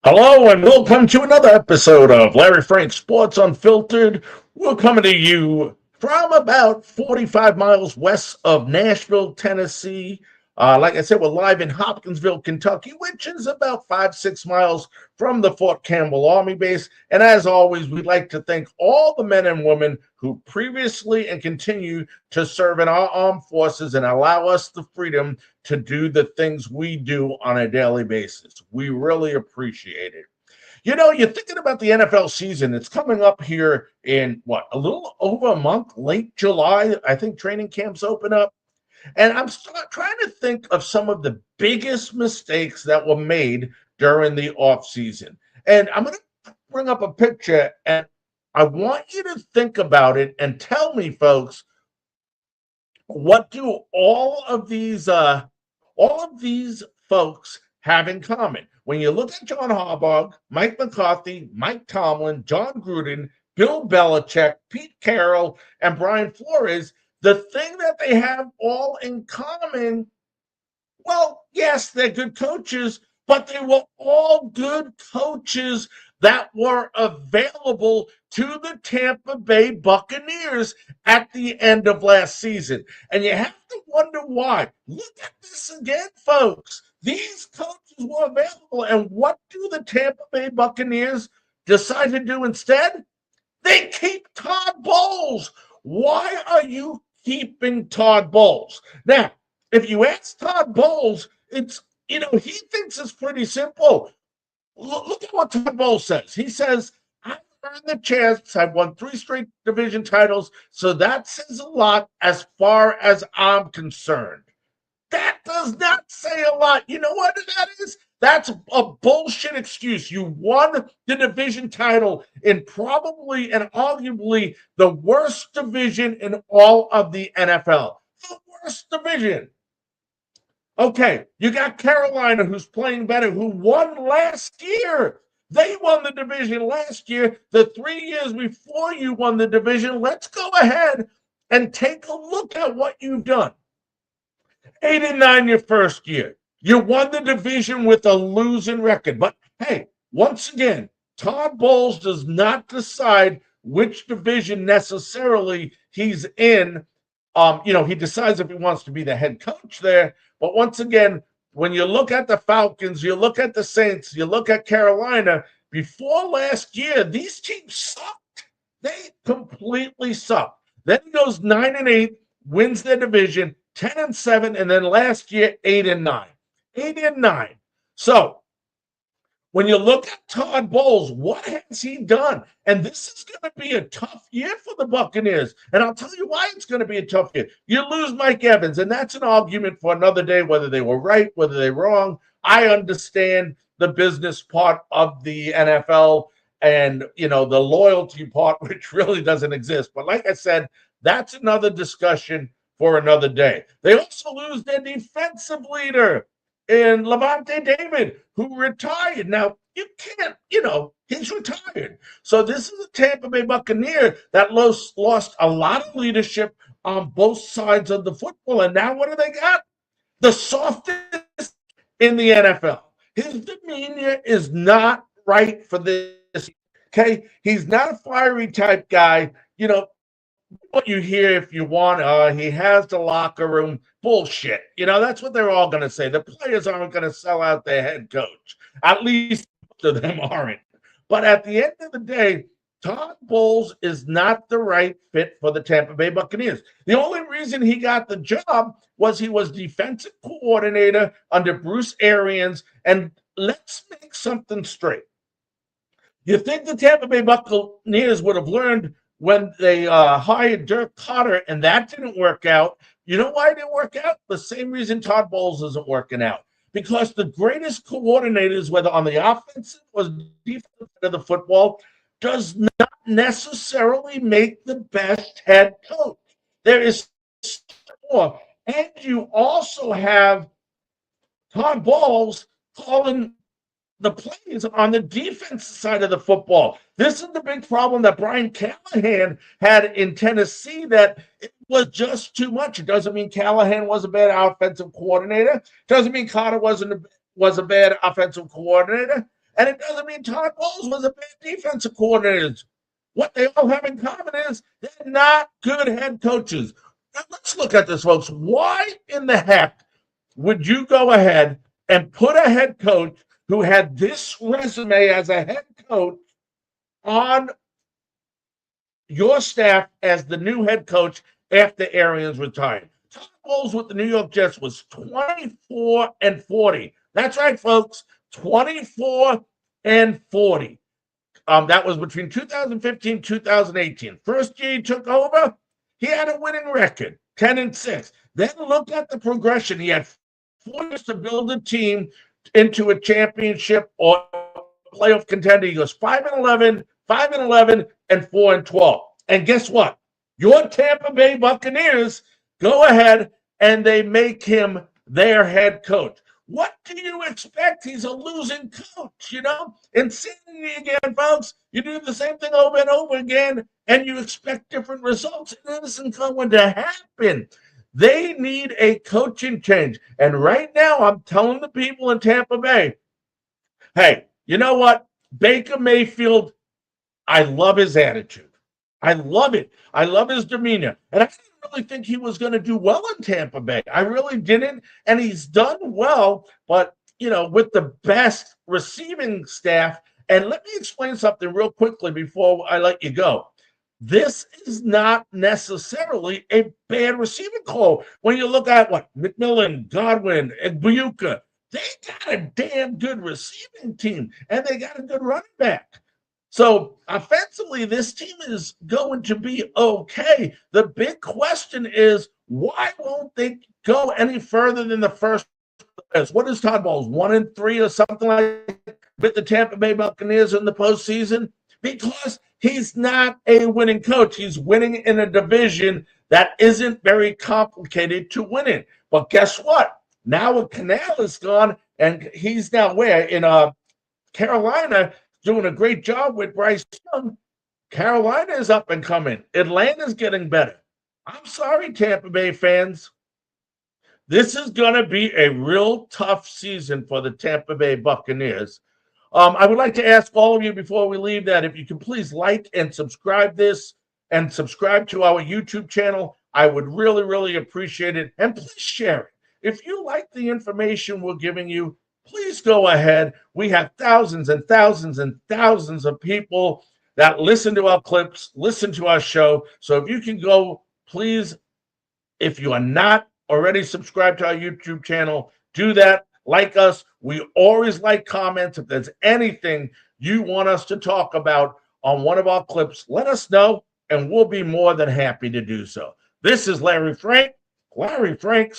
Hello and welcome to another episode of Larry Frank Sports Unfiltered. We're coming to you from about 45 miles west of Nashville, Tennessee. Like I said, we're live in Hopkinsville, Kentucky, which is about 5-6 miles from the Fort Campbell Army Base. And as always, we'd like to thank all the men and women who previously and continue to serve in our armed forces and allow us the freedom to do the things we do on a daily basis. We really appreciate it. You know, you're thinking about the NFL season. It's coming up here in what, a little over a month, late July. I think training camps open up. And trying to think of some of the biggest mistakes that were made during the offseason. And I'm going to bring up a picture and I want you to think about it and tell me, folks, what do all of these folks have in common? When you look at John Harbaugh, Mike McCarthy, Mike Tomlin, John Gruden, Bill Belichick, Pete Carroll, and Brian Flores, the thing that they have all in common, well, yes, they're good coaches, but they were all good coaches that were available to the Tampa Bay Buccaneers at the end of last season. And you have to wonder why. Look at this again, folks. These coaches were available. And what do the Tampa Bay Buccaneers decide to do instead? They keep Todd Bowles. Why are you keeping Todd Bowles? Now, if you ask Todd Bowles, he thinks it's pretty simple. Look at what Todd Bowles says. He says, I've earned the chance. I've won 3 straight division titles. So that says a lot as far as I'm concerned. That does not say a lot. You know what that is? That's a bullshit excuse. You won the division title in probably and arguably the worst division in all of the NFL. The worst division. Okay, you got Carolina, who's playing better, who won last year. They won the division last year. The 3 years before you won the division, let's go ahead and take a look at what you've done. 8-9 your first year. You won the division with a losing record. But hey, once again, Todd Bowles does not decide which division necessarily he's in. He decides if he wants to be the head coach there. But once again, when you look at the Falcons, you look at the Saints, you look at Carolina, before last year, these teams sucked. They completely sucked. Then he goes 9-8, wins their division, 10-7, and then last year, 8-9. 8-9. So when you look at Todd Bowles, what has he done? And this is going to be a tough year for the Buccaneers. And I'll tell you why it's going to be a tough year. You lose Mike Evans, and that's an argument for another day, whether they were right, whether they're wrong. I understand the business part of the NFL and, the loyalty part, which really doesn't exist. But like I said, that's another discussion for another day. They also lose their defensive leader in Levante David, who retired. Now, you can't, he's retired. So this is a Tampa Bay Buccaneer that lost a lot of leadership on both sides of the football. And now what do they got? The softest in the NFL. His demeanor is not right for this. Okay? He's not a fiery type guy. What you hear if you want, he has the locker room. Bullshit. That's what they're all going to say. The players aren't going to sell out their head coach. At least most of them aren't. But at the end of the day, Todd Bowles is not the right fit for the Tampa Bay Buccaneers. The only reason he got the job was he was defensive coordinator under Bruce Arians. And let's make something straight. You think the Tampa Bay Buccaneers would have learned when they hired Dirk Carter and that didn't work out? You know why it didn't work out? The same reason Todd Bowles isn't working out. Because the greatest coordinators, whether on the offensive or defensive side of the football, does not necessarily make the best head coach. There is more. And you also have Todd Bowles calling the plays on the defensive side of the football. This is the big problem that Brian Callahan had in Tennessee, that it was just too much. It doesn't mean Callahan was a bad offensive coordinator. It doesn't mean Carter was a bad offensive coordinator. And it doesn't mean Todd Bowles was a bad defensive coordinator. What they all have in common is they're not good head coaches. Now, let's look at this, folks. Why in the heck would you go ahead and put a head coach who had this resume as a head coach on your staff as the new head coach after Arians retired? Todd Bowles with the New York Jets was 24-40. That's right, folks. 24-40. That was between 2015 2018. First year he took over, he had a winning record, 10-6. Then look at the progression. He had 4 years to build a team into a championship or playoff contender. He goes 5-11, 5-11, and 4-12. And guess what? Your Tampa Bay Buccaneers go ahead and they make him their head coach. What do you expect? He's a losing coach, Insanity again, folks. You do the same thing over and over again, and you expect different results. It isn't going to happen. They need a coaching change. And right now, I'm telling the people in Tampa Bay, hey, you know what? Baker Mayfield, I love his attitude. I love it. I love his demeanor. And I didn't really think he was going to do well in Tampa Bay. I really didn't. And he's done well, but, with the best receiving staff. And let me explain something real quickly before I let you go. This is not necessarily a bad receiving call. When you look at McMillan, Godwin, and Buccaneers, they got a damn good receiving team, and they got a good running back. So offensively, this team is going to be okay. The big question is, why won't they go any further than the first? What is Todd Bowles, 1-3 or something like that with the Tampa Bay Buccaneers in the postseason? Because he's not a winning coach. He's winning in a division that isn't very complicated to win in. But guess what? Now a Canal is gone, and he's now where? In Carolina, doing a great job with Bryce Young. Carolina is up and coming. Atlanta's getting better. I'm sorry, Tampa Bay fans. This is going to be a real tough season for the Tampa Bay Buccaneers. I would like to ask all of you before we leave that if you can please like and subscribe this and subscribe to our YouTube channel. I would really, really appreciate it. And please share it. If you like the information we're giving you, please go ahead. We have thousands and thousands and thousands of people that listen to our clips, listen to our show. So if you can go, please, if you are not already subscribed to our YouTube channel, do that. Like us. We always like comments. If there's anything you want us to talk about on one of our clips, let us know, and we'll be more than happy to do so. This is Larry Frank. Larry Frank